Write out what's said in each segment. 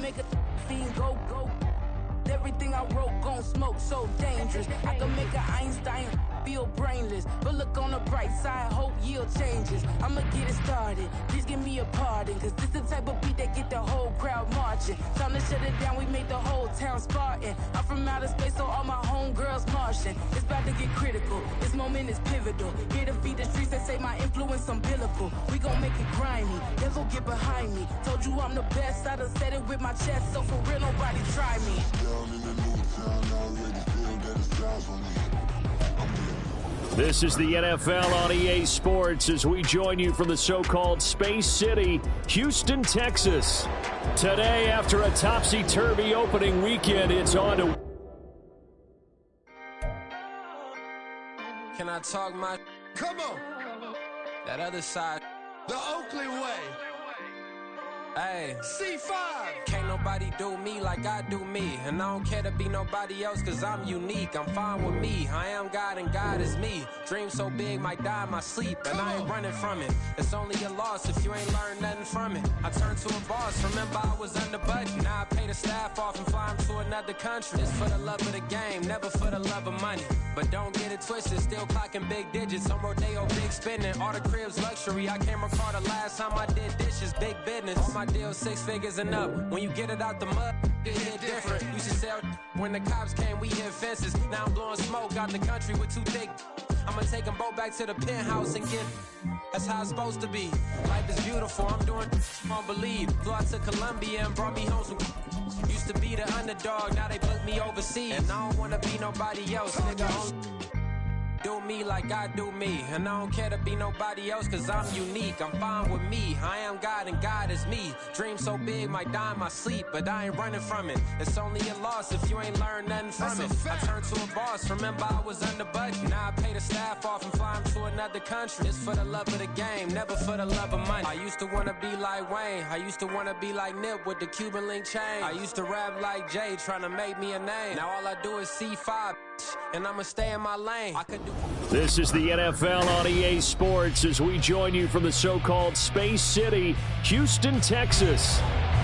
make a fiend go. Everything I wrote gon' smoke, so dangerous. I can make an Einstein feel brainless, but look on the bright side, hope yield changes. I'ma get it started, please give me a pardon, cause this the type of beat that get the whole crowd marching. Time to shut it down, we made the whole town Spartan. I'm from outer space, so all my homegirls Martian. It's about to get critical, this moment is pivotal. Here to feed the streets that say my influence umbilical. We gon' make it grimy, devil get behind me. Told you I'm the best, I done said it with my chest, so for real nobody try me. This is the NFL on EA Sports as we join you from the so-called Space City, Houston, Texas. Today, after a topsy-turvy opening weekend, it's on to... Can I talk my... Come on. That other side. The Oakley way. Hey. C5. Can't nobody do me like I do me. And I don't care to be nobody else cause I'm unique. I'm fine with me. I am God and God is me. Dream so big might die in my sleep. And I ain't running from it. It's only a loss if you ain't learned nothing from it. I turned to a boss. Remember I was under budget. Now I pay the staff off and fly them to another country. It's for the love of the game, never for the love of money. But don't get it twisted. Still clocking big digits. On Rodeo, big spending. All the cribs luxury. I can't recall the last time I did dishes. Big business. All my deal 6 figures and up. When you get it out the mud, it hit different. Used to sell when the cops came, we hit fences. Now I'm blowing smoke out the country with 2 thick. I'ma take them both back to the penthouse and get. That's how it's supposed to be. Life is beautiful. I'm doing I don't believe. Flew out to Colombia and brought me home some. Used to be the underdog, now they book me overseas. And I don't wanna be nobody else, nigga. Do me like I do me. And I don't care to be nobody else cause I'm unique. I'm fine with me. I am God and God is me. Dream so big might die in my sleep, but I ain't running from it. It's only a loss if you ain't learned nothing from it. I turned to a boss. Remember I was under budget. Now I pay the staff off and fly them to another country. It's for the love of the game, never for the love of money. I used to wanna be like Wayne. I used to wanna be like Nip with the Cuban link chain. I used to rap like Jay trying to make me a name. Now all I do is C5 and I'ma stay in my lane. I could do. This is the NFL on EA Sports as we join you from the so-called Space City, Houston, Texas.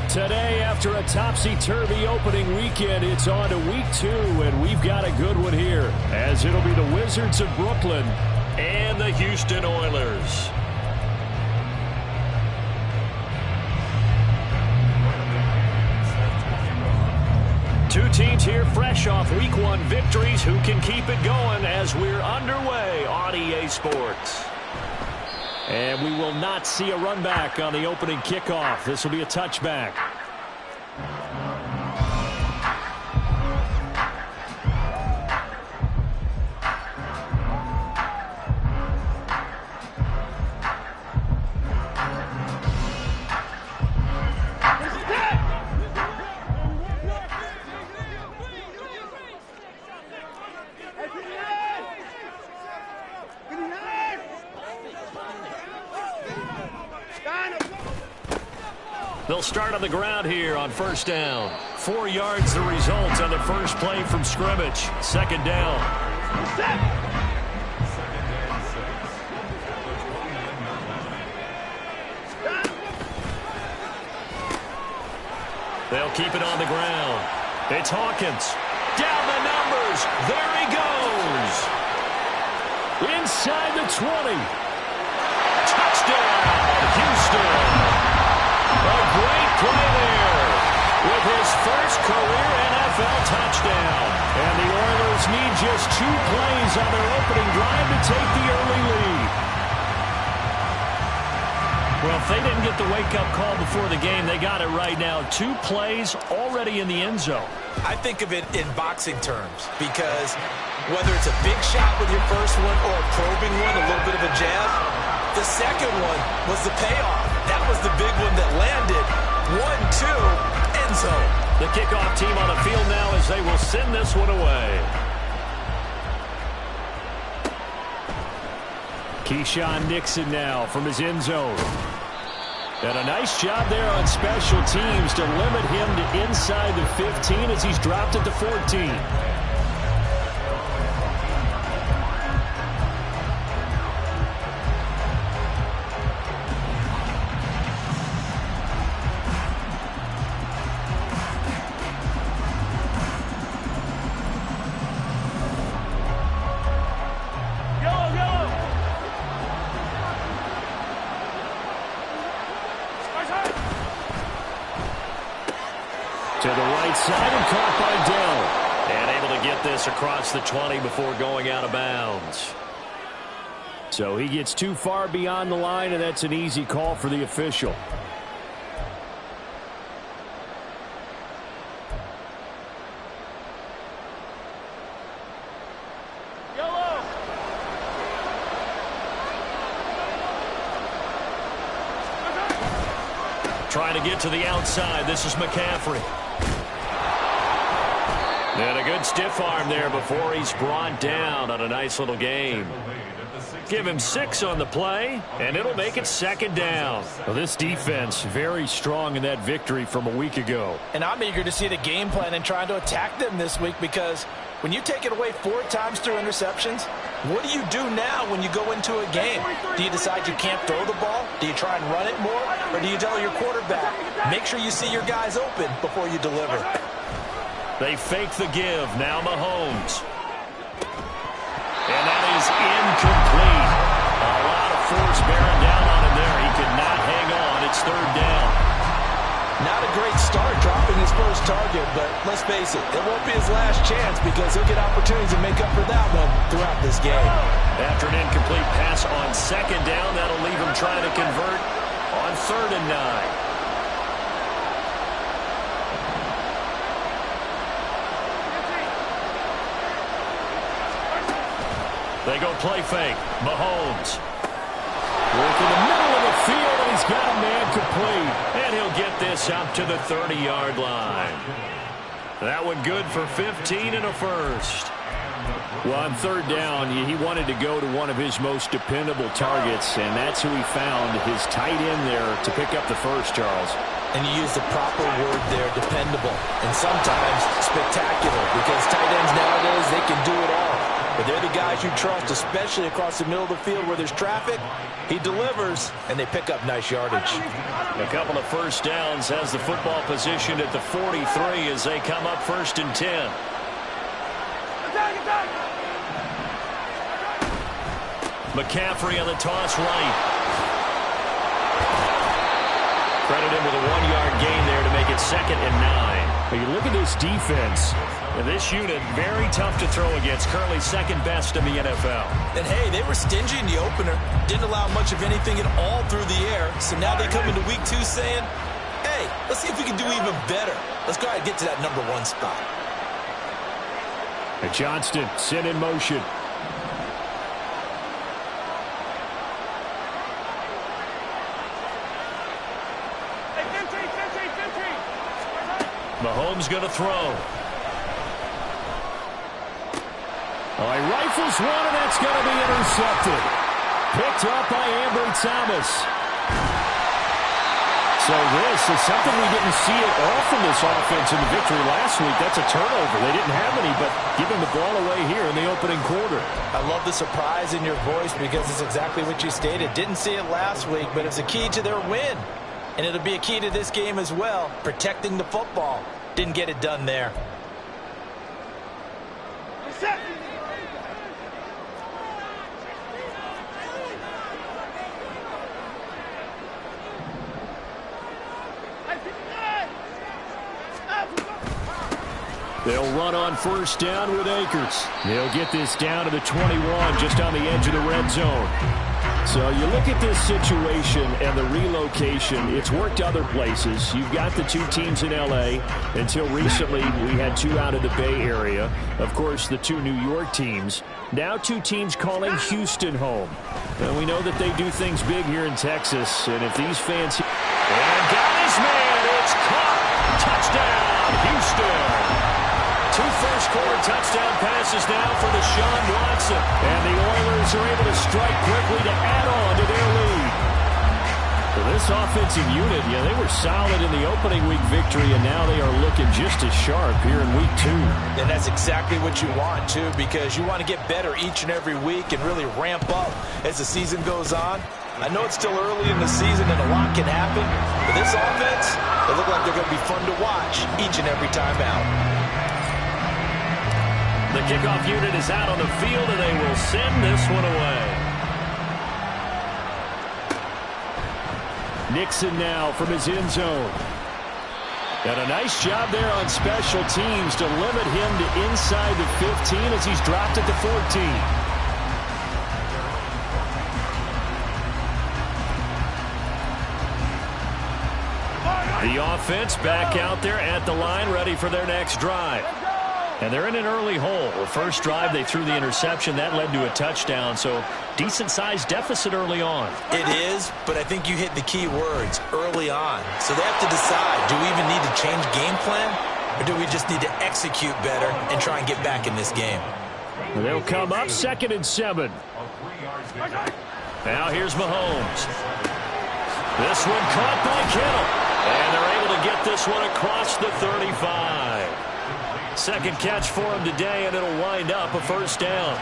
Today, after a topsy-turvy opening weekend, it's on to week 2, and we've got a good one here, as it'll be the Wizards of Brooklyn and the Houston Oilers. Two teams here fresh off Week 1 victories. Who can keep it going as we're underway on EA Sports? And we will not see a run back on the opening kickoff. This will be a touchback. They'll start on the ground here on first down. 4 yards the result on the first play from scrimmage. Second down. They'll keep it on the ground. It's Hawkins. Down the numbers. There he goes. Inside the 20. Touchdown, Houston. A great play there with his first career NFL touchdown. And the Oilers need just 2 plays on their opening drive to take the early lead. Well, if they didn't get the wake-up call before the game, they got it right now. 2 plays already in the end zone. I think of it in boxing terms because whether it's a big shot with your first one or a probing one, a little bit of a jab, the second one was the payoff. That was the big one that landed. 1-2, end zone. The kickoff team on the field now as they will send this one away. Keyshawn Nixon now from his end zone. And a nice job there on special teams to limit him to inside the 15 as he's dropped at the 14. To the right side and caught by Dell. And able to get this across the 20 before going out of bounds. So he gets too far beyond the line, and that's an easy call for the official. Trying to get to the outside. This is McCaffrey. And a good stiff arm there before he's brought down on a nice little game. Give him 6 on the play, and it'll make it 2nd down. Well, this defense very strong in that victory from a week ago. And I'm eager to see the game plan and trying to attack them this week, because when you take it away 4 times through interceptions, what do you do now when you go into a game? Do you decide you can't throw the ball? Do you try and run it more? Or do you tell your quarterback, make sure you see your guys open before you deliver? They fake the give. Now Mahomes. And that is incomplete. A lot of force bearing down on him there. He could not hang on. It's 3rd down. Not a great start dropping his first target, but let's face it, it won't be his last chance because he'll get opportunities to make up for that one throughout this game. After an incomplete pass on 2nd down, that'll leave him trying to convert on 3rd and 9. They go play fake. Mahomes. Work in the middle of the field, and he's got a man complete. And he'll get this up to the 30-yard line. That one good for 15 and a first. Well, on 3rd down, he wanted to go to one of his most dependable targets, and that's who he found, his tight end there, to pick up the first, Charles. And you use the proper word there, dependable, and sometimes spectacular, because tight ends nowadays, they can do it all. But they're the guys you trust, especially across the middle of the field where there's traffic. He delivers, and they pick up nice yardage. A couple of first downs, has the football positioned at the 43 as they come up 1st and 10. McCaffrey on the toss right. Credit him with a 1-yard gain there to make it 2nd and 9. But you look at this defense, and this unit very tough to throw against, currently 2nd best in the NFL. And hey, they were stingy in the opener, didn't allow much of anything at all through the air. So now they come into week 2 saying, hey, let's see if we can do even better. Let's go ahead and get to that number 1 spot. And Johnston sent in motion. Mahomes going to throw. Oh, he rifles one, and that's going to be intercepted. Picked up by Ambry Thomas. So this is something we didn't see at all from this offense in the victory last week. That's a turnover. They didn't have any, but giving the ball away here in the opening quarter. I love the surprise in your voice because it's exactly what you stated. Didn't see it last week, but it's a key to their win. And it'll be a key to this game as well, protecting the football. Didn't get it done there. They'll run on 1st down with Akers. They'll get this down to the 21, just on the edge of the red zone. So you look at this situation and the relocation, it's worked other places. You've got the 2 teams in L.A. Until recently, we had 2 out of the Bay Area. Of course, the 2 New York teams. Now 2 teams calling Houston home. And we know that they do things big here in Texas. And if these fans... And got his man. It's caught. Touchdown, Houston. 2 first-quarter touchdown passes now for Deshaun Watson. And the Oilers are able to strike quickly to add on to their lead. For this offensive unit, yeah, they were solid in the opening week victory, and now they are looking just as sharp here in week 2. And that's exactly what you want, too, because you want to get better each and every week and really ramp up as the season goes on. I know it's still early in the season and a lot can happen, but this offense, they look like they're going to be fun to watch each and every time out. The kickoff unit is out on the field, and they will send this one away. Nixon now from his end zone. And a nice job there on special teams to limit him to inside the 15 as he's dropped at the 14. The offense back out there at the line, ready for their next drive. And they're in an early hole. The first drive, they threw the interception. That led to a touchdown, so decent-sized deficit early on. It is, but I think you hit the key words, early on. So they have to decide, do we even need to change game plan, or do we just need to execute better and try and get back in this game? They'll come up 2nd and 7. Now here's Mahomes. This one caught by Kittle. And they're able to get this one across the 35. Second catch for him today, and it'll wind up a first down.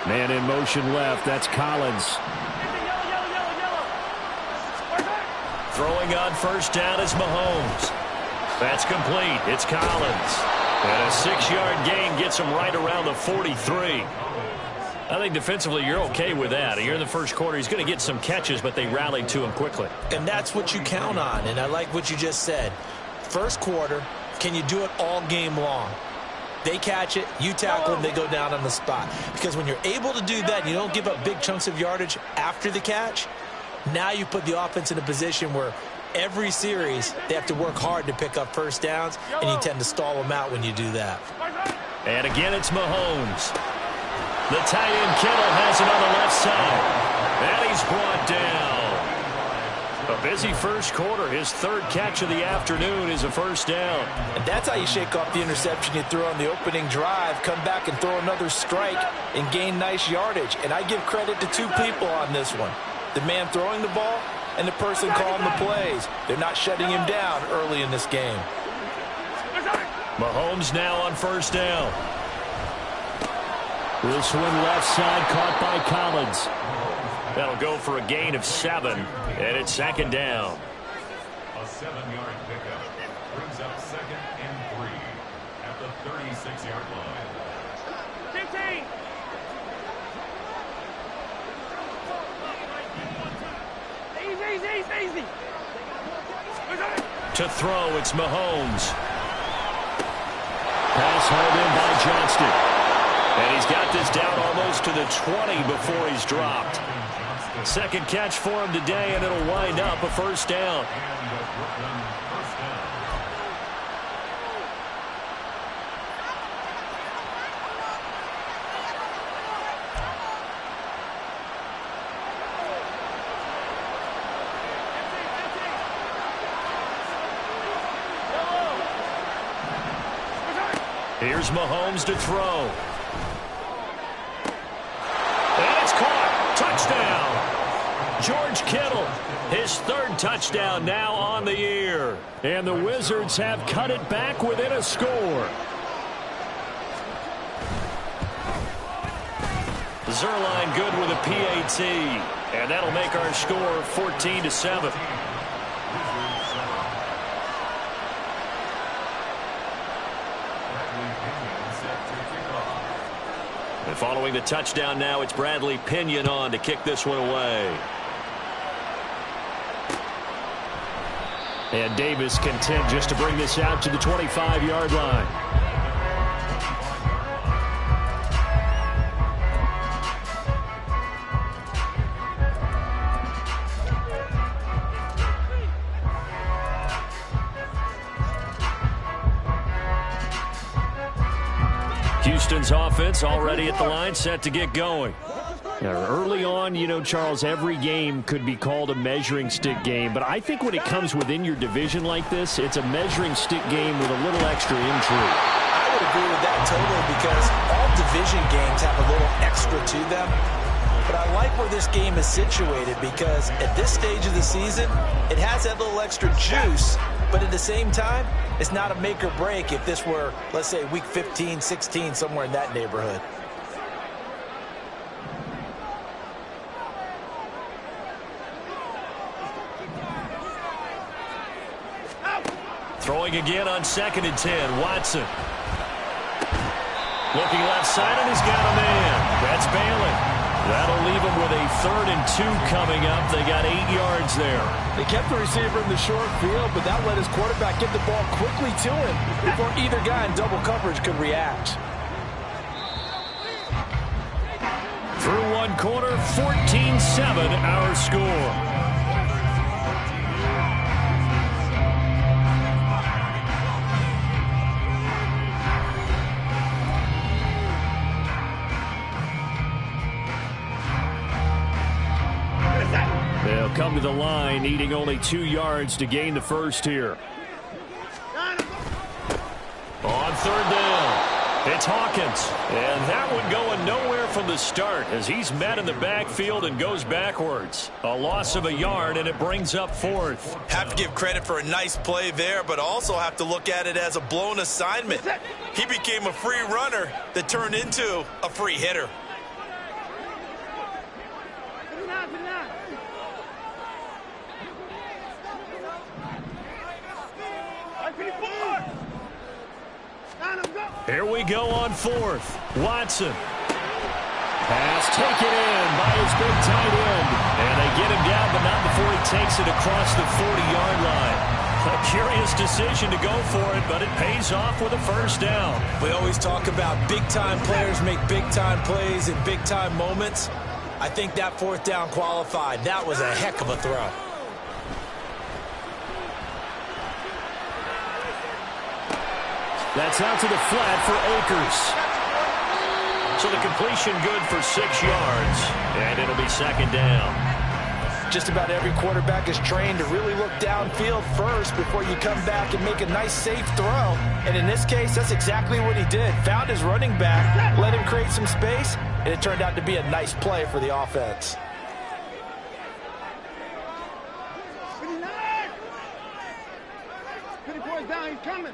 Man in motion left. That's Collins. Throwing on first down is Mahomes. That's complete. It's Collins. And a 6-yard gain gets him right around the 43. I think defensively you're okay with that. Here in the first quarter, he's going to get some catches, but they rallied to him quickly. And that's what you count on, and I like what you just said. First quarter, can you do it all game long? They catch it, you tackle them, they go down on the spot. Because when you're able to do that, and you don't give up big chunks of yardage after the catch, now you put the offense in a position where every series they have to work hard to pick up first downs, and you tend to stall them out when you do that. And again, it's Mahomes. The tight end Kittle has it on the left side. And he's brought down. A busy first quarter. His 3rd catch of the afternoon is a first down. And that's how you shake off the interception you threw on the opening drive. Come back and throw another strike and gain nice yardage. And I give credit to 2 people on this one. The man throwing the ball and the person calling the plays. They're not shutting him down early in this game. Mahomes now on first down. This one left side caught by Collins. That'll go for a gain of 7, and it's 2nd down. A 7-yard pickup brings up 2nd and 3 at the 36-yard line. 15. Easy. To throw, it's Mahomes. Pass hauled in by Johnston. And he's got this down almost to the 20 before he's dropped. 2nd catch for him today, and it'll wind up a first down. Here's Mahomes to throw. And it's caught. Touchdown. George Kittle, his 3rd touchdown now on the year. And the Wizards have cut it back within a score. Zerline good with a PAT. And that'll make our score 14-7. And following the touchdown now, it's Bradley Pinion on to kick this one away. And Davis content just to bring this out to the 25-yard line. Houston's offense already at the line, set to get going. Now, early on, you know, Charles, every game could be called a measuring stick game, but I think when it comes within your division like this, it's a measuring stick game with a little extra intrigue. I would agree with that totally, because all division games have a little extra to them. But I like where this game is situated, because at this stage of the season, it has that little extra juice. But at the same time, it's not a make or break if this were, let's say, week 15, 16, somewhere in that neighborhood. Throwing again on 2nd and 10, Watson. Looking left side, and he's got a man. That's Bailey. That'll leave him with a 3rd and 2 coming up. They got 8 yards there. They kept the receiver in the short field, but that let his quarterback get the ball quickly to him before either guy in double coverage could react. Through one quarter, 14-7 our score. They'll come to the line, needing only 2 yards to gain the first here. On 3rd down, it's Hawkins. And that one going nowhere from the start as he's met in the backfield and goes backwards. A loss of a yard, and it brings up 4th. Have to give credit for a nice play there, but also have to look at it as a blown assignment. He became a free runner that turned into a free hitter. Here we go on 4th. Watson. Pass taken in by his big tight end. And they get him down, but not before he takes it across the 40-yard line. A curious decision to go for it, but it pays off with a 1st down. We always talk about big-time players make big-time plays in big-time moments. I think that 4th down qualified. That was a heck of a throw. That's out to the flat for Akers. So the completion good for 6 yards, and it'll be 2nd down. Just about every quarterback is trained to really look downfield first before you come back and make a nice, safe throw. And in this case, that's exactly what he did. Found his running back, let him create some space, and it turned out to be a nice play for the offense. Down, he's coming.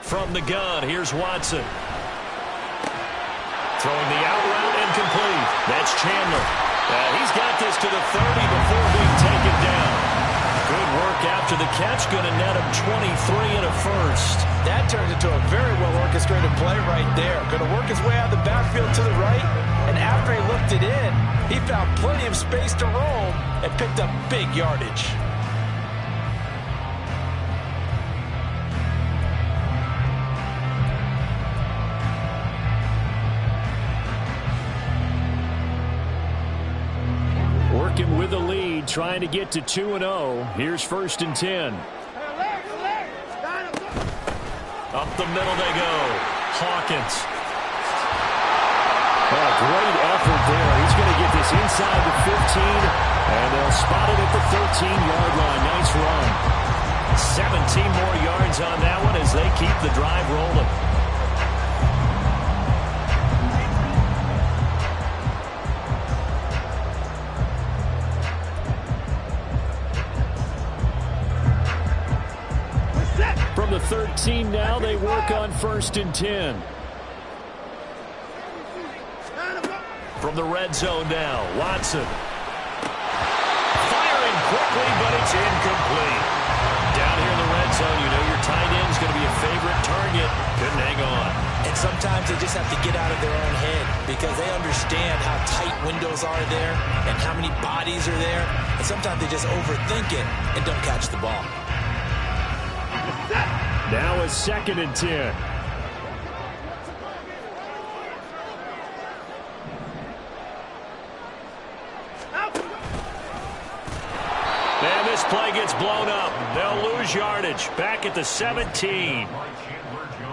From the gun, here's Watson. Throwing the out route, incomplete. That's Chandler. He's got this to the 30 before being taken down. Good work after the catch. Going to net him 23 and a 1st. That turned into a very well-orchestrated play right there. Going to work his way out of the backfield to the right. And after he looked it in, he found plenty of space to roam and picked up big yardage. With the lead, trying to get to 2-0. Here's 1st and 10. Up the middle they go. Hawkins. Oh, great effort there. He's going to get this inside the 15, and they'll spot it at the 13-yard line. Nice run. 17 more yards on that one as they keep the drive rolling. From the 13 now, they work on 1st and 10. From the red zone now, Watson. Firing quickly, but it's incomplete. Down here in the red zone, you know your tight end's going to be a favorite target. Couldn't hang on. And sometimes they just have to get out of their own head because they understand how tight windows are there and how many bodies are there. And sometimes they just overthink it and don't catch the ball. Now it's 2nd and 10. And this play gets blown up. They'll lose yardage. Back at the 17.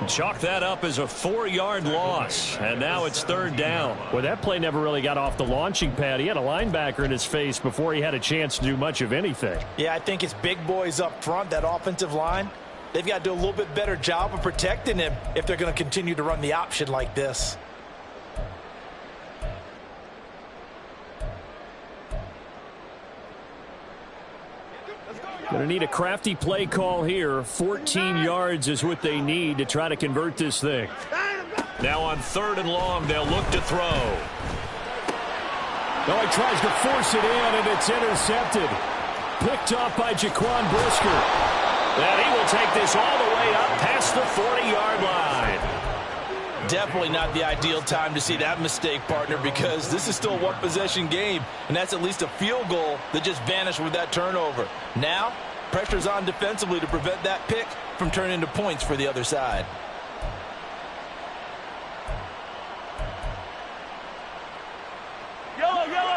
Chalk that up as a 4-yard loss. And now it's 3rd down. Well, that play never really got off the launching pad. He had a linebacker in his face before he had a chance to do much of anything. Yeah, I think it's big boys up front, that offensive line. They've got to do a little bit better job of protecting him if they're going to continue to run the option like this. Going to need a crafty play call here. 14 yards is what they need to try to convert this thing. Now on 3rd and long, they'll look to throw. No, he tries to force it in, and it's intercepted. Picked off by Jaquan Brisker. And he will take this all the way up past past the 40-yard line. Definitely not the ideal time to see that mistake, partner, because this is still a one-possession game, and that's at least a field goal that just vanished with that turnover. Now, pressure's on defensively to prevent that pick from turning into points for the other side.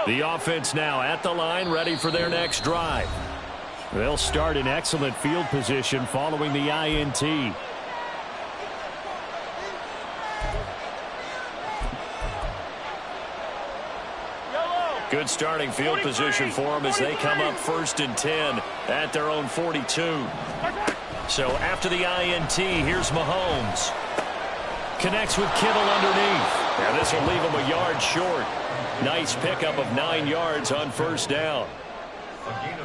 The offense now at the line, ready for their next drive. They'll start in excellent field position following the INT. Good starting field position for them as they come up 1st and 10 at their own 42. So after the INT, here's Mahomes. Connects with Kittle underneath. Now this will leave him a yard short. Nice pickup of 9 yards on 1st down.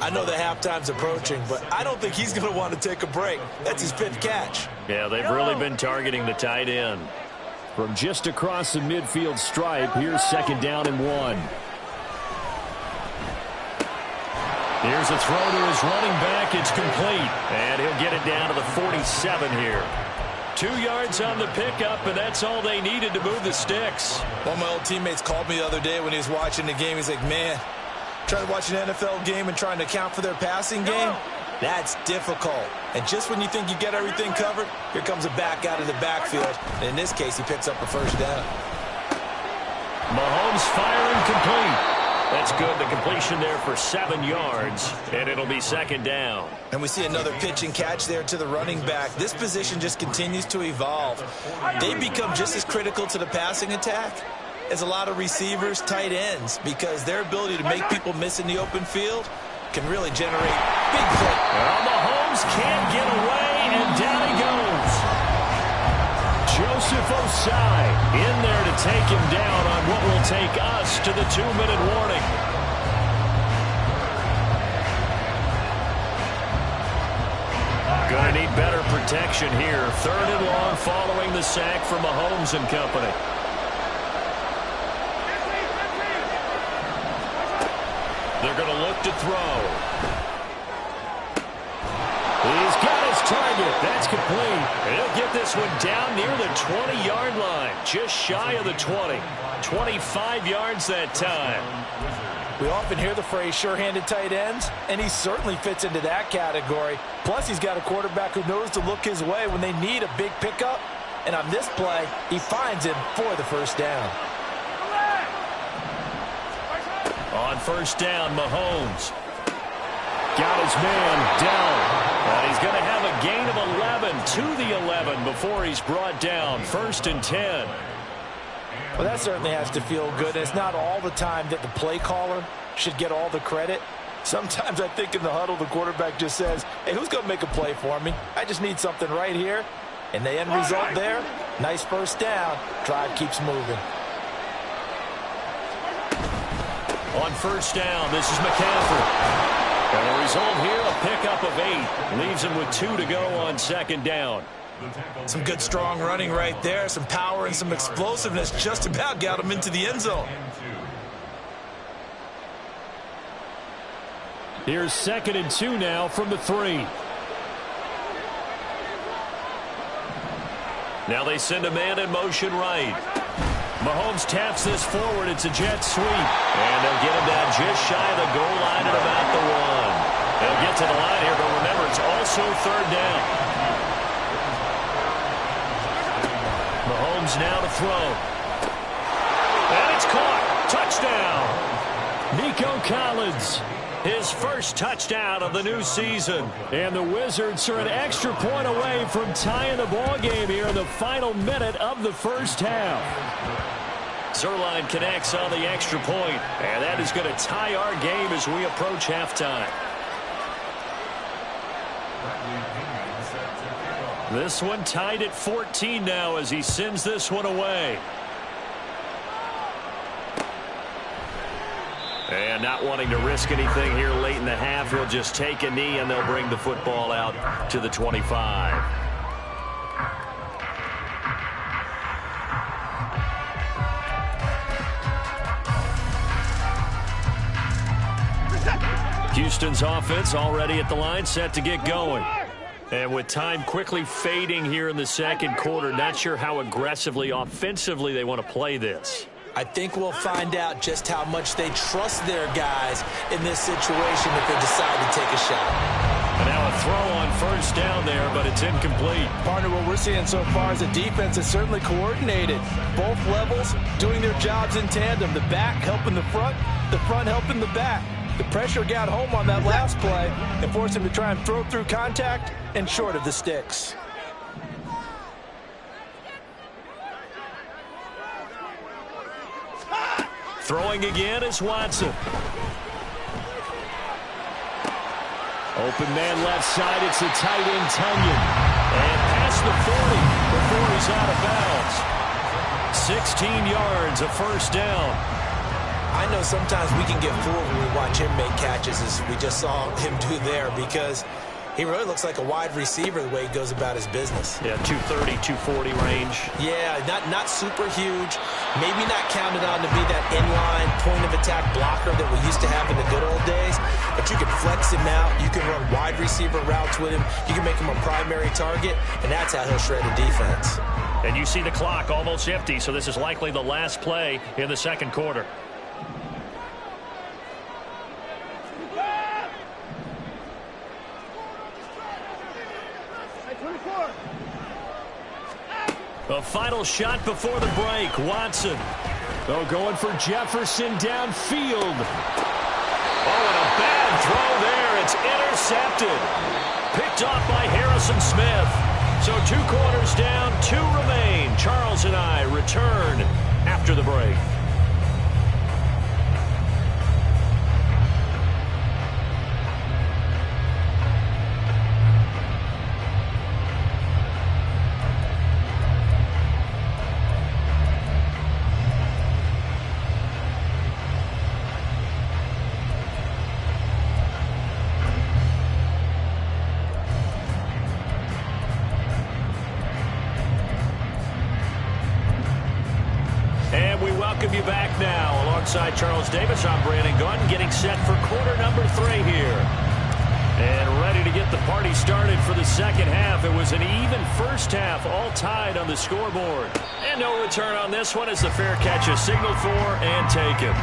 I know the halftime's approaching, but I don't think he's going to want to take a break. That's his 5th catch. Yeah, they've really been targeting the tight end. From just across the midfield stripe, here's 2nd down and 1. Here's a throw to his running back. It's complete. And he'll get it down to the 47 here. 2 yards on the pickup, and that's all they needed to move the sticks. One of my old teammates called me the other day when he was watching the game. He's like, man, trying to watch an NFL game and trying to account for their passing game, that's difficult. And just when you think you get everything covered, here comes a back out of the backfield. And in this case, he picks up a 1st down. Mahomes firing complete. That's good. The completion there for 7 yards, and it'll be 2nd down. And we see another pitch and catch there to the running back. This position just continues to evolve. They become just as critical to the passing attack as a lot of receivers, tight ends, because their ability to make people miss in the open field can really generate big plays. Well, Mahomes can't get away, and down he goes. Joseph Osai in there to take him down on what will take us to the 2-minute warning. Going to need better protection here. 3rd and long following the sack from Mahomes and company. They're going to look to throw. He's got his target. That's complete. And he'll get this one down near the 20-yard line. Just shy of the 20. 25 yards that time. We often hear the phrase sure-handed tight ends, and he certainly fits into that category. Plus, he's got a quarterback who knows to look his way when they need a big pickup. And on this play, he finds him for the 1st down. On 1st down, Mahomes got his man down. And he's going to have a gain of 11 to the 11 before he's brought down. 1st and 10. Well, that certainly has to feel good. It's not all the time that the play caller should get all the credit. Sometimes I think in the huddle, the quarterback just says, hey, who's going to make a play for me? I just need something right here. And the end result there, nice 1st down. Drive keeps moving. On 1st down, this is McCaffrey. And the result here, a pickup of 8. Leaves him with 2 to go on 2nd down. Some good, strong running right there. Some power and some explosiveness just about got him into the end zone. Here's 2nd and 2 now from the 3. Now they send a man in motion right. Mahomes taps this forward. It's a jet sweep. And they'll get him down just shy of the goal line at about the 1. They'll get to the line here, but remember, it's also 3rd down. Mahomes now to throw. And it's caught. Touchdown. Nico Collins. His 1st touchdown of the new season. And the Wizards are an extra point away from tying the ball game here in the final minute of the 1st half. Zerline connects on the extra point, and that is going to tie our game as we approach halftime. This one tied at 14 now as he sends this one away. And not wanting to risk anything here late in the half, he'll just take a knee and they'll bring the football out to the 25. Houston's offense already at the line, set to get going. And with time quickly fading here in the second quarter, not sure how aggressively, offensively they want to play this. I think we'll find out just how much they trust their guys in this situation if they decide to take a shot. And now a throw on first down there, but it's incomplete. Partner, what we're seeing so far is the defense is certainly coordinated. Both levels doing their jobs in tandem. The back helping the front helping the back. The pressure got home on that last play and forced him to try and throw through contact and short of the sticks. Throwing again is Watson. Open man left side, it's the tight end Tunyon. And past the 40 before he's out of bounds. 16 yards, a first down. I know sometimes we can get fooled when we watch him make catches, as we just saw him do there, because he really looks like a wide receiver the way he goes about his business. Yeah, 230, 240 range. Yeah, not super huge. Maybe not counted on to be that inline point-of-attack blocker that we used to have in the good old days. But you can flex him out. You can run wide receiver routes with him. You can make him a primary target, and that's how he'll shred a defense. And you see the clock almost empty, so this is likely the last play in the second quarter. A final shot before the break. Watson. Oh, going for Jefferson downfield. Oh, and a bad throw there. It's intercepted. Picked off by Harrison Smith. So 2 quarters down, 2 remain. Charles and I return after the break. Welcome you back now. Alongside Charles Davis, I'm Brandon Gordon, getting set for quarter number 3 here. And ready to get the party started for the second half. It was an even first half, all tied on the scoreboard. And no return on this one as the fair catch is signaled for and taken.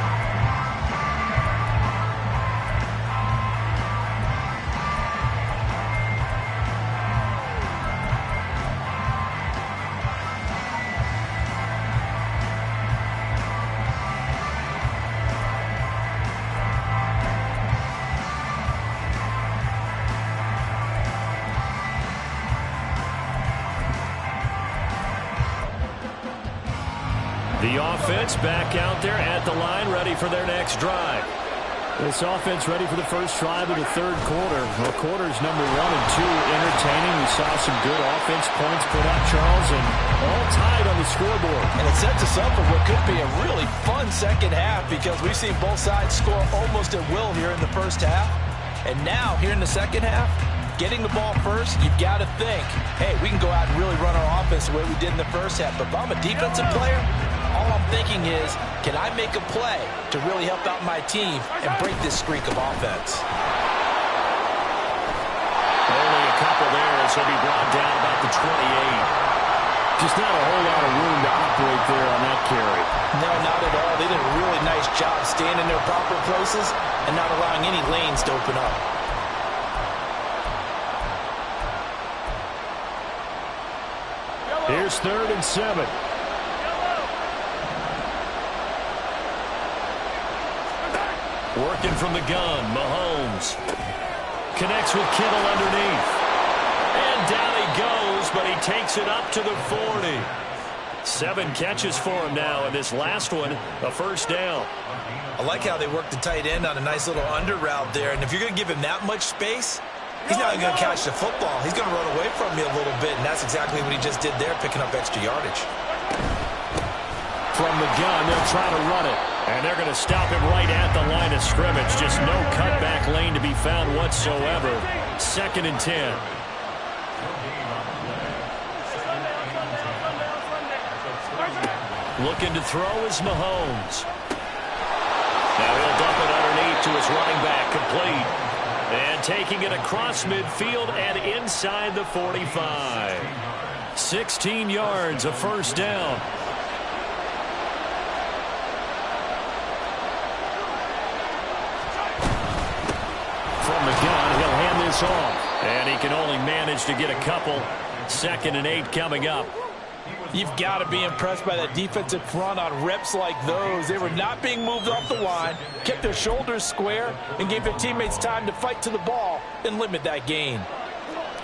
The offense back out there at the line, ready for their next drive. This offense ready for the first drive of the third quarter. Well, quarters number 1 and 2 entertaining. We saw some good offense points put up, Charles, and all tied on the scoreboard. And it sets us up for what could be a really fun second half, because we've seen both sides score almost at will here in the first half. And now, here in the second half, getting the ball first, you've got to think, hey, we can go out and really run our offense the way we did in the first half. But if I'm a defensive player, all I'm thinking is, can I make a play to really help out my team and break this streak of offense? Only a couple there as he'll be brought down about the 28. Just not a whole lot of room to operate there on that carry. No, not at all. They did a really nice job staying in their proper places and not allowing any lanes to open up. Here's 3rd and 7. Working from the gun, Mahomes. Connects with Kittle underneath. And down he goes, but he takes it up to the 40. 7 catches for him now, and this last one, a first down. I like how they work the tight end on a nice little under route there, and if you're going to give him that much space, he's not going to catch the football. He's going to run away from me a little bit, and that's exactly what he just did there, picking up extra yardage. From the gun, they'll try to run it. And they're going to stop him right at the line of scrimmage. Just no cutback lane to be found whatsoever. 2nd and 10. Looking to throw is Mahomes. Now he'll dump it underneath to his running back, complete. And taking it across midfield and inside the 45. 16 yards, a first down. From the gun, he'll hand this off. And he can only manage to get a couple. 2nd and 8 coming up. You've got to be impressed by that defensive front on reps like those. They were not being moved off the line, kept their shoulders square, and gave their teammates time to fight to the ball and limit that gain.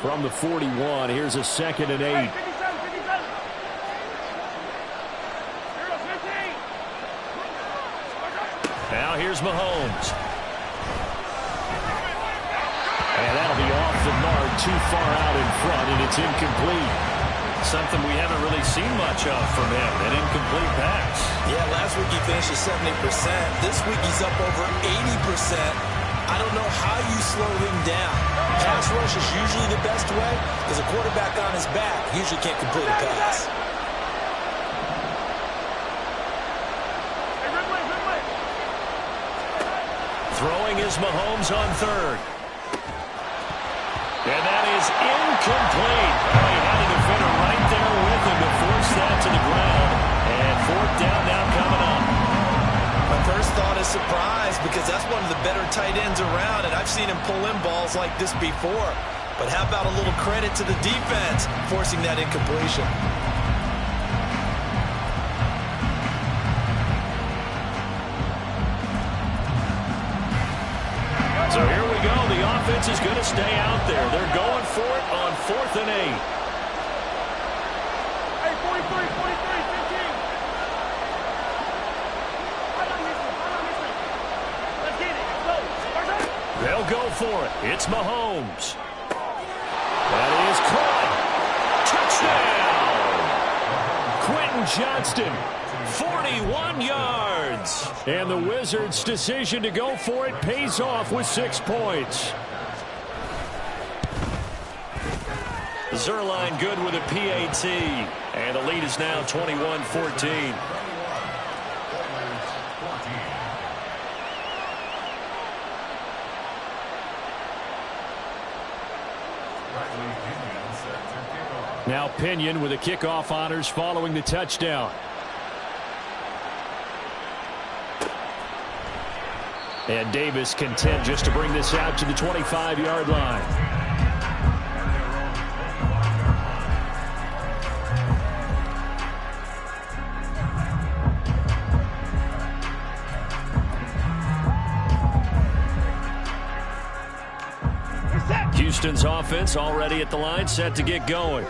From the 41, here's a 2nd and 8. Now here's Mahomes. And that'll be off the mark, too far out in front, and it's incomplete. Something we haven't really seen much of from him, an incomplete pass. Yeah, last week he finished at 70%. This week he's up over 80%. I don't know how you slow him down. Pass rush is usually the best way because a quarterback on his back usually can't complete a pass. Throwing is Mahomes on 3rd. And that is incomplete. Well, he had a defender right there with him to force that to the ground. And 4th down now coming up. My first thought is surprise because that's one of the better tight ends around, and I've seen him pull in balls like this before. But how about a little credit to the defense forcing that incompletion? So here we go. The offense is going to stay out there. They're going for it on 4th and 8. Hey, 43, 15. They'll go for it. It's Mahomes. That is caught. Touchdown! Quentin Johnston, 41 yards. And the Wizards' decision to go for it pays off with 6 points. Zerline good with a PAT. And the lead is now 21-14. Now Pinion with the kickoff honors following the touchdown. And Davis content just to bring this out to the 25-yard line. Houston's offense already at the line, set to get going.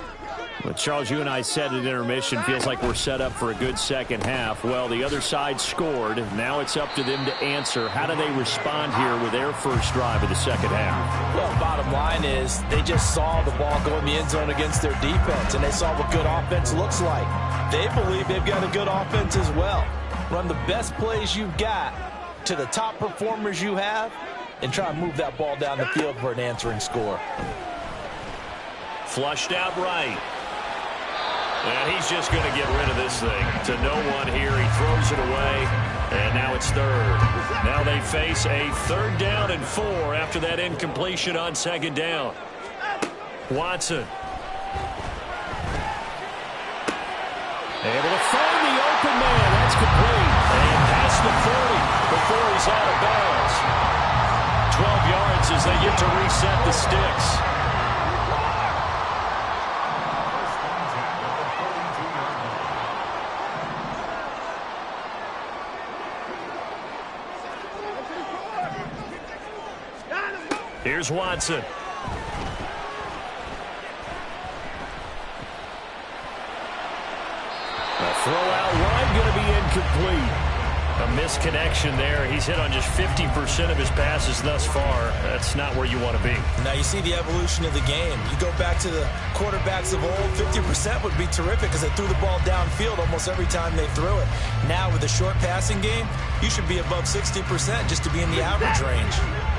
But Charles, you and I said at intermission, feels like we're set up for a good second half. Well, the other side scored. Now it's up to them to answer. How do they respond here with their first drive of the second half? Well, bottom line is they just saw the ball go in the end zone against their defense, and they saw what good offense looks like. They believe they've got a good offense as well. Run the best plays you've got to the top performers you have, and try and move that ball down the field for an answering score. Flushed out right. And he's just going to get rid of this thing to no one here. He throws it away, and now it's 3rd. Now they face a 3rd down and 4 after that incompletion on 2nd down. Watson. Able to find the open man. That's complete. And past the 40 before he's out of bounds. 12 yards as they get to reset the sticks. Here's Watson. A throw out wide going to be incomplete. A misconnection there. He's hit on just 50% of his passes thus far. That's not where you want to be. Now you see the evolution of the game. You go back to the quarterbacks of old, 50% would be terrific because they threw the ball downfield almost every time they threw it. Now with the short passing game, you should be above 60% just to be in the average range.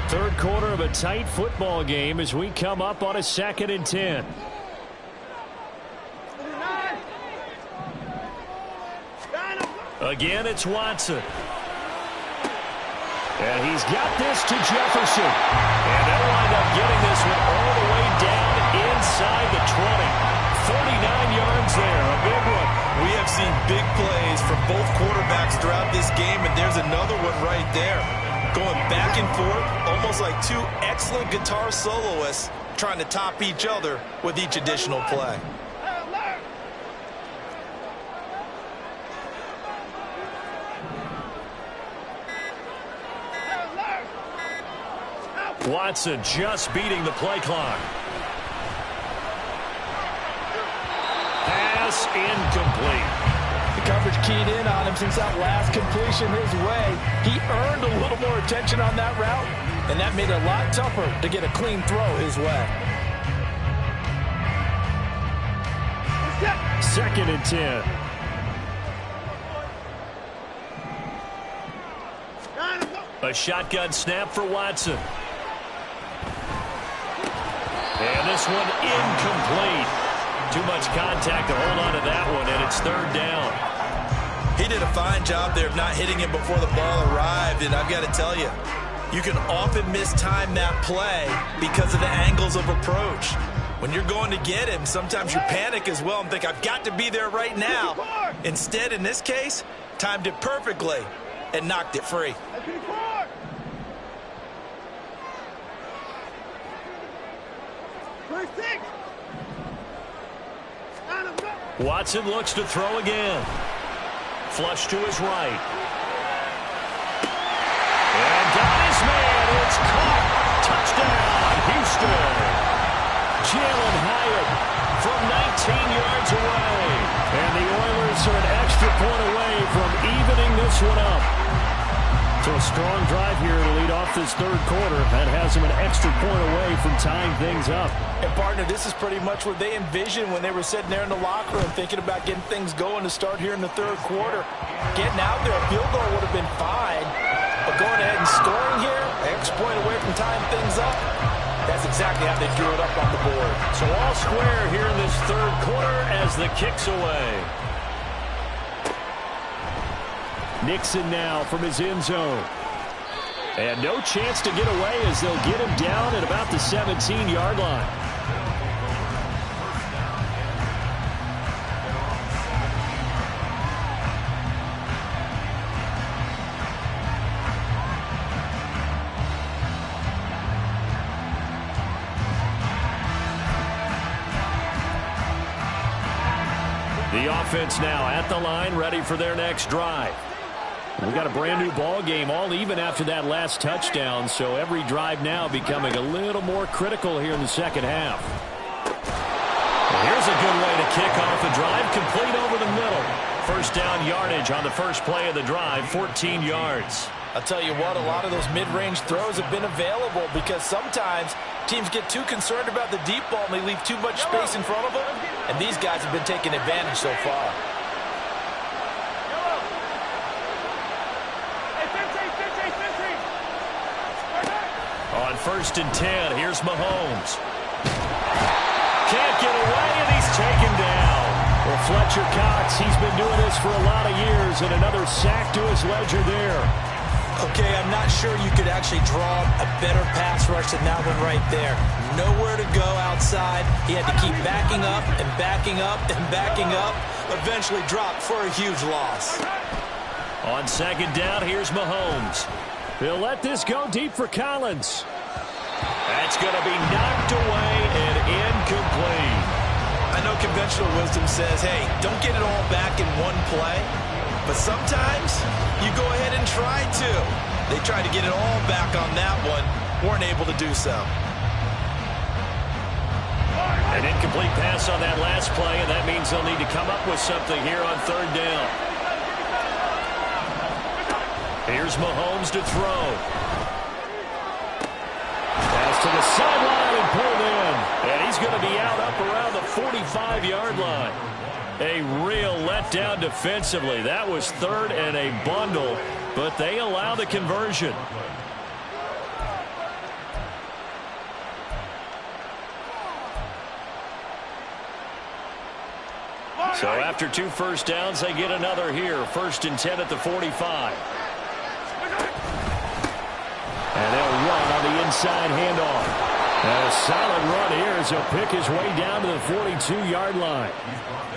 3rd quarter of a tight football game as we come up on a 2nd and 10. Again, it's Watson. And he's got this to Jefferson. And they'll wind up getting this one all the way down inside the 20. 39 yards there, a big one. We have seen big plays from both quarterbacks throughout this game, and there's another one right there. Going back and forth, almost like two excellent guitar soloists trying to top each other with each additional play. Watson just beating the play clock. Pass incomplete. The coverage keyed in on him since that last completion his way. He earned a little more attention on that route, and that made it a lot tougher to get a clean throw his way. 2nd and 10. A shotgun snap for Watson. And this one incomplete. Too much contact to hold on to that one, and it's 3rd down. He did a fine job there of not hitting him before the ball arrived, and I've got to tell you, you can often mistime that play because of the angles of approach. When you're going to get him, sometimes you panic as well and think, I've got to be there right now. Instead, in this case, timed it perfectly and knocked it free. Watson looks to throw again. Flush to his right. And got his man. It's caught. Touchdown, Houston. Jalen Hyatt from 19 yards away. And the Oilers are an extra point away from evening this one up. So a strong drive here to lead off this 3rd quarter. That has them an extra point away from tying things up. And, partner, this is pretty much what they envisioned when they were sitting there in the locker room thinking about getting things going to start here in the 3rd quarter. Getting out there, a field goal would have been fine. But going ahead and scoring here, extra point away from tying things up, that's exactly how they drew it up on the board. So all square here in this 3rd quarter as the kick's away. Nixon now from his end zone. And no chance to get away as they'll get him down at about the 17-yard line. The offense now at the line, ready for their next drive. We got a brand new ball game, all even after that last touchdown, so every drive now becoming a little more critical here in the 2nd half. Here's a good way to kick off the drive, complete over the middle. 1st down yardage on the first play of the drive, 14 yards. I'll tell you what, a lot of those mid-range throws have been available because sometimes teams get too concerned about the deep ball and they leave too much space in front of them, and these guys have been taking advantage so far. On 1st and 10, here's Mahomes. Can't get away, and he's taken down. Well, Fletcher Cox, he's been doing this for a lot of years, and another sack to his ledger there. Okay, I'm not sure you could actually draw a better pass rush than that one right there. Nowhere to go outside. He had to keep backing up and backing up and backing up. Eventually dropped for a huge loss. On 2nd down, here's Mahomes. He'll let this go deep for Collins. That's going to be knocked away and incomplete. I know conventional wisdom says, hey, don't get it all back in one play. But sometimes you go ahead and try to. They tried to get it all back on that one. Weren't able to do so. An incomplete pass on that last play, and that means they'll need to come up with something here on 3rd down. Here's Mahomes to throw. Pass to the sideline and pulled in. And he's going to be out up around the 45-yard line. A real letdown defensively. That was 3rd and a bundle, but they allow the conversion. So after 2 first downs, they get another here. 1st and 10 at the 45. And they'll run on the inside handoff. And a solid run here as he'll pick his way down to the 42-yard line.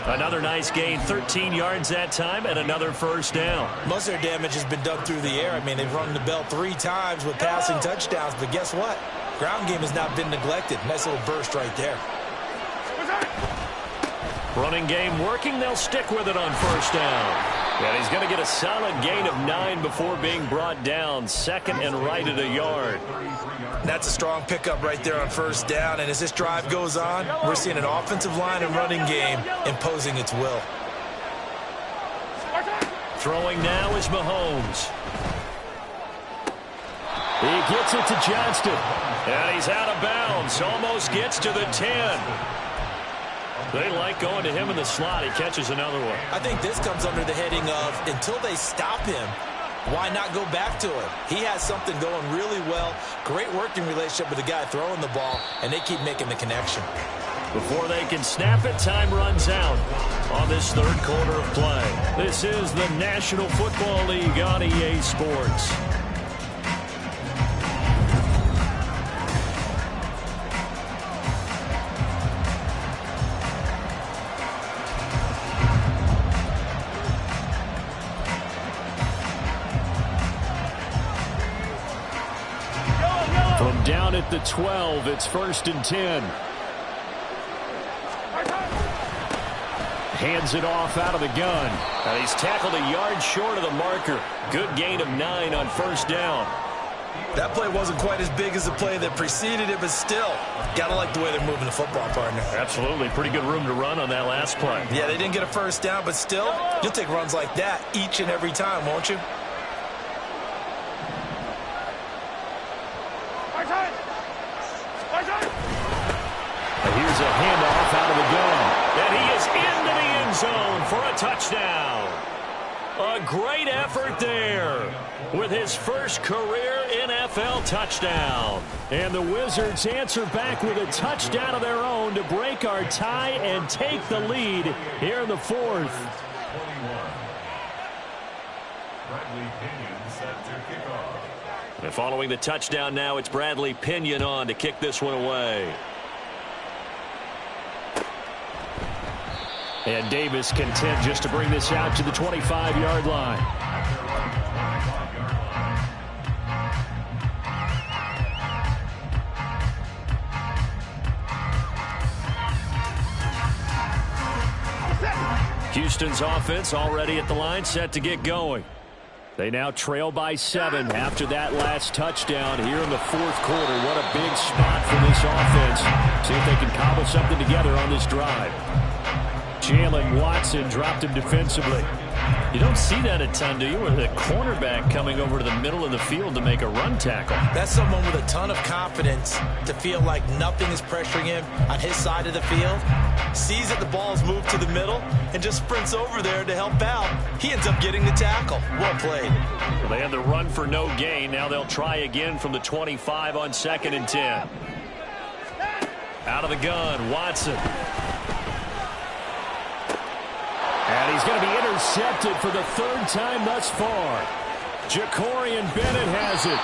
Another nice gain, 13 yards that time, and another first down. Most of their damage has been done through the air. I mean, they've rung the bell 3 times with passing touchdowns, but guess what? Ground game has not been neglected. Nice little burst right there. Running game working. They'll stick with it on first down. And he's going to get a solid gain of 9 before being brought down. Second and right at a yard. That's a strong pickup right there on first down. And as this drive goes on, we're seeing an offensive line and running game imposing its will. Throwing now is Mahomes. He gets it to Johnston. And he's out of bounds. Almost gets to the 10. They like going to him in the slot. He catches another one. I think this comes under the heading of until they stop him, why not go back to him? He has something going really well. Great working relationship with the guy throwing the ball, and they keep making the connection. Before they can snap it, time runs out on this third quarter of play. This is the National Football League on EA Sports. From down at the 12, it's 1st and 10. Hands it off out of the gun. And he's tackled a yard short of the marker. Good gain of 9 on first down. That play wasn't quite as big as the play that preceded it, but still, gotta like the way they're moving the football, partner. Absolutely. Pretty good room to run on that last play. Yeah, they didn't get a first down, but still, you'll take runs like that each and every time, won't you? Here's a handoff out of the gun. And he is into the end zone for a touchdown. A great effort there with his first career NFL touchdown. And the Wizards answer back with a touchdown of their own to break our tie and take the lead here in the 4th. And following the touchdown now, it's Bradley Pinion on to kick this one away. And Davis content just to bring this out to the 25-yard line. Houston's offense already at the line, set to get going. They now trail by 7 after that last touchdown here in the 4th quarter. What a big spot for this offense. See if they can cobble something together on this drive. Jalen Watson dropped him defensively. You don't see that a ton, do you? With a cornerback coming over to the middle of the field to make a run tackle. That's someone with a ton of confidence to feel like nothing is pressuring him on his side of the field. Sees that the ball's moved to the middle and just sprints over there to help out. He ends up getting the tackle. Well played. Well, they had the run for no gain. Now they'll try again from the 25 on 2nd and 10. Out of the gun, Watson. And he's going to be intercepted for the 3rd time thus far. Jacorian Bennett has it.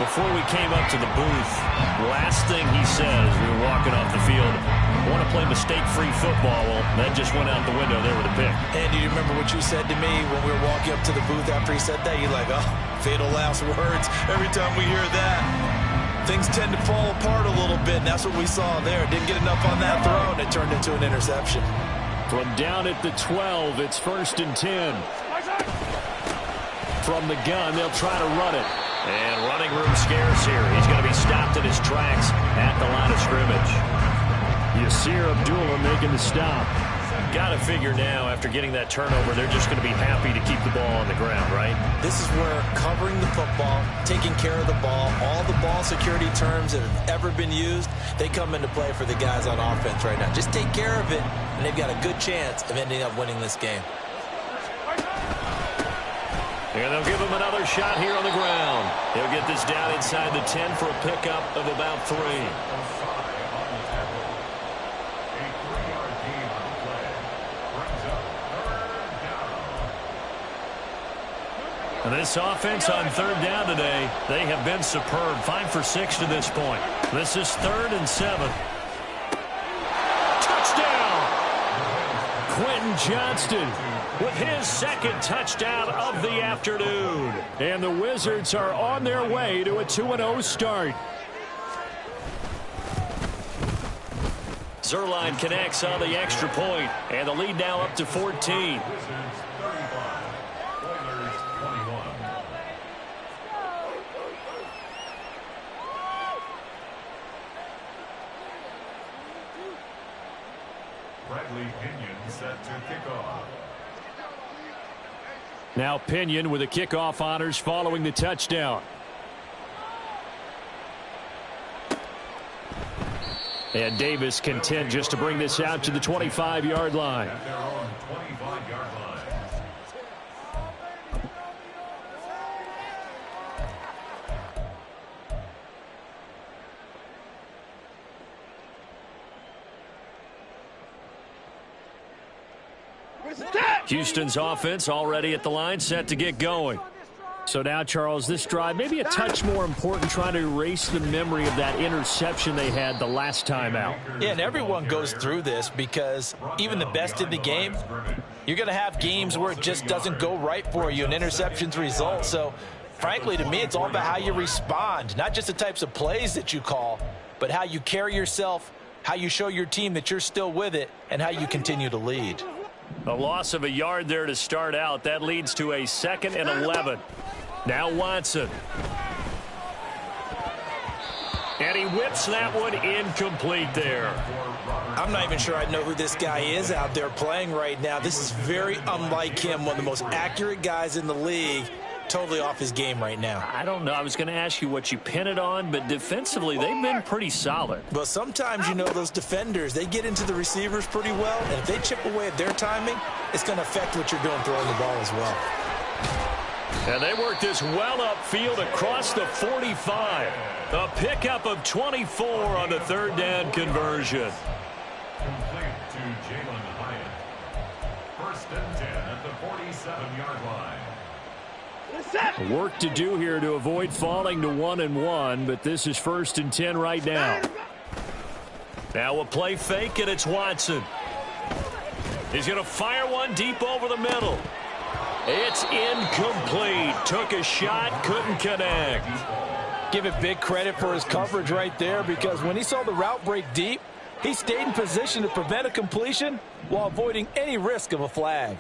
Before we came up to the booth, last thing he says, we were walking off the field, want to play mistake-free football. Well, that just went out the window there with a pick. And do you remember what you said to me when we were walking up to the booth after he said that? You're like, oh, fatal last words. Every time we hear that, things tend to fall apart a little bit, and that's what we saw there. Didn't get enough on that throw, and it turned into an interception. From down at the 12, it's 1st and 10. From the gun, they'll try to run it. And running room scarce here. He's going to be stopped in his tracks at the line of scrimmage. Yasir Abdullah making the stop. Got to figure now, after getting that turnover, they're just going to be happy to keep the ball on the ground, right? This is where covering the football, taking care of the ball, all the ball security terms that have ever been used, they come into play for the guys on offense right now. Just take care of it, and they've got a good chance of ending up winning this game. And they'll give him another shot here on the ground. He'll get this down inside the 10 for a pickup of about 3. This offense on third down today, they have been superb. 5 for 6 to this point. This is 3rd and 7. Touchdown! Quentin Johnston with his second touchdown of the afternoon. And the Wizards are on their way to a 2-0 start. Zerline connects on the extra point, and the lead now up to 14. Now Pinion with the kickoff honors following the touchdown. And Davis content just to bring this out to the 25-yard line. At their own 25-yard line. Houston's offense already at the line, set to get going. So now, Charles, this drive maybe a touch more important, trying to erase the memory of that interception they had the last time out. Yeah, and everyone goes through this because even the best in the game, you're going to have games where it just doesn't go right for you and interceptions result. So, frankly, to me, it's all about how you respond, not just the types of plays that you call, but how you carry yourself, how you show your team that you're still with it, and how you continue to lead. A loss of a yard there to start out. That leads to a 2nd and 11. Now Watson. And he whips that one incomplete there. I'm not even sure I know who this guy is out there playing right now. This is very unlike him, one of the most accurate guys in the league. Totally off his game right now. I don't know. I was going to ask you what you pin it on, but defensively, they've been pretty solid. Well, sometimes, you know, those defenders, they get into the receivers pretty well, and if they chip away at their timing, it's going to affect what you're doing throwing the ball as well. And they work this well upfield across the 45. A pickup of 24 on the 3rd down conversion. Complete to Jalen Hyatt. 1st and 10 at the 47-yard line. Work to do here to avoid falling to 1-1, but this is 1st and 10 right now. Now a play fake, and it's Watson. He's going to fire one deep over the middle. It's incomplete. Took a shot, couldn't connect. Give it big credit for his coverage right there, because when he saw the route break deep, he stayed in position to prevent a completion while avoiding any risk of a flag.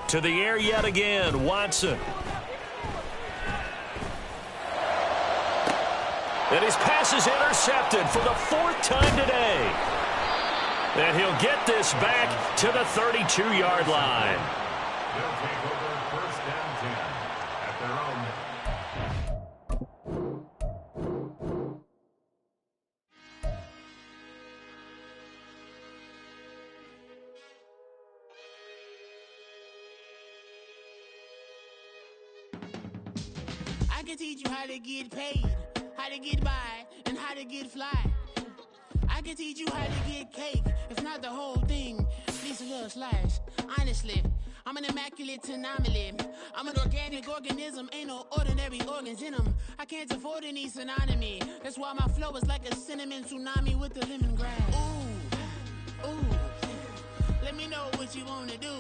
To the air yet again, Watson. And his pass is intercepted for the 4th time today. And he'll get this back to the 32-yard line. They'll take over 1st and 10 at their own. I can teach you how to get paid, how to get by, and how to get fly. I can teach you how to get cake, if not the whole thing, at least a little slice. Honestly, I'm an immaculate anomaly. I'm an organic organism, ain't no ordinary organs in them. I can't afford any synonymy. That's why my flow is like a cinnamon tsunami with the lemongrass. Ooh, ooh. Let me know what you wanna do.